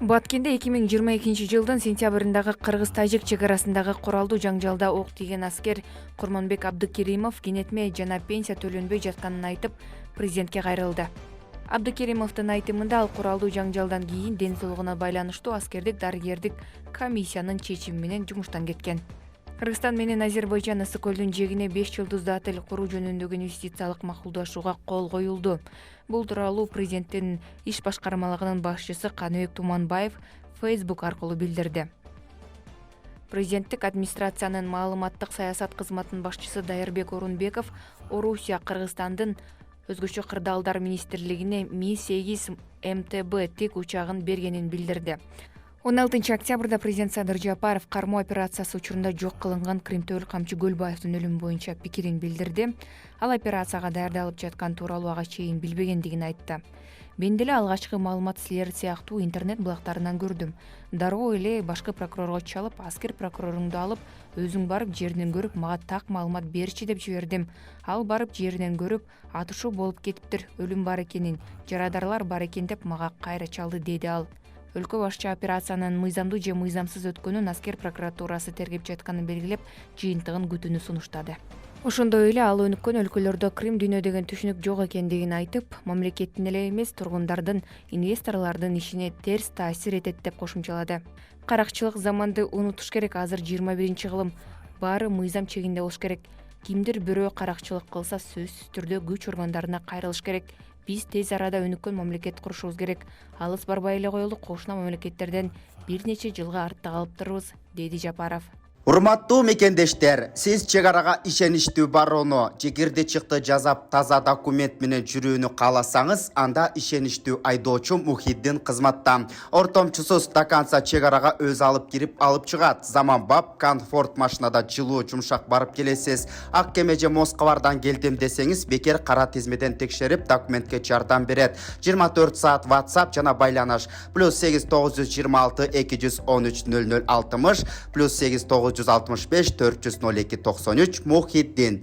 Баткенде 2022 жылдын сентябрындагы кыргыз-тажик чек арасындагы куралдуу жаңжалда ок тийген аскер Курманбек Абдыкеримов кенетме жана пенсия төлөнбөй жатканын айтып, президентке кайрылды. Абдыкеримовдун айтымында ал куралдуу жаңжалдан кийин ден соолугуна байланыштуу аскердик дарыгердик комиссиянын чечими менен жумуштан кеткен. Кыргызстан менен Азербайжан Ысык көлдүн жээгине 5 жылдыздуу отель куруу жөнүндөгү инвестициялык макулдашууга кол коюлду. Бул тууралуу президенттин иш башкармалыгынын башчысы Каныбек Туманбаев Facebook аркылуу билдирди. Президенттик администрациянын маалыматтык саясат кызматынын башчысы Дайырбек Орунбеков Орусия Кыргызстандын өзгөчө кырдаалдар министрлигине Ми-8 МТБ тик учагын бергенин билдирди. 16 октябрда президент Садыр Жапаров кармоо операциясы учурунда жок кылынган Кримтөөл Камчы Көлбаевдин өлүмү боюнча пикирин билдирди. Ал операцияга даярдалып жаткан тууралуу ага чейин билбегендигин айтты. Мен деле алгачкы маалымат силер сыяктуу интернет булактарынан көрдүм. Дароо эле башкы прокурорго чалып, аскер прокуроруңду алып, өзүң барып жеринен көрүп, мага так маалымат берчи деп жибердим. Ал барып жеринен көрүп, атышуу болуп кетиптир, өлүм бар экенин, жарадарлар бар экен деп мага кайра чалды, деди ал. Өлкө башчы операциянын мыйзамдуу же мыйзамсыз өткөнүн аскер прокуратурасы тергеп жатканын белгилеп, жыйынтыгын күтүүнү сунуштады. Ошондой эле ал өнүккөн өлкөлөрдө Крим дүйнө деген түшүнүк жок экендигин айтып, мамлекеттин эле эмес, тургундардын, инвесторлордун ишине терс таасир этет деп кошумчалады. Каракчылык заманды унутуш керек, азыр 21-кылым, баары мыйзам чегинде болуш керек. Кимдир бирөө каракчылык кылса, сөзсүз түрдө күч органдарына кайрылыш керек. Биз тез арада өнүккөн мамлекет курушубуз керек. Алыс барбай эле коелу, кошуна мамлекеттерден бир нече жылга артта калыптырбыз, деди Жапаров. Урматтуу мекендештер, сиз чек арага ишеничтүү барууну, жекирди чыкты жазап таза документ менен жүрүүнү кааласаңыз, анда ишеничтүү айдоочу Мухиддин кызматта. Ортомчусуз до конца чек арага өз алып кирип алып чыгат. Заманбап комфорт машинада жылуу жумшак барып келесиз. Ак кеме же Москвардан келдим десеңиз, бекер кара тизмеден текшерип документке жардам берет. 24 саат WhatsApp жана байланыш. +8 926 213 0060 +8 965 402 93 Мухиддин.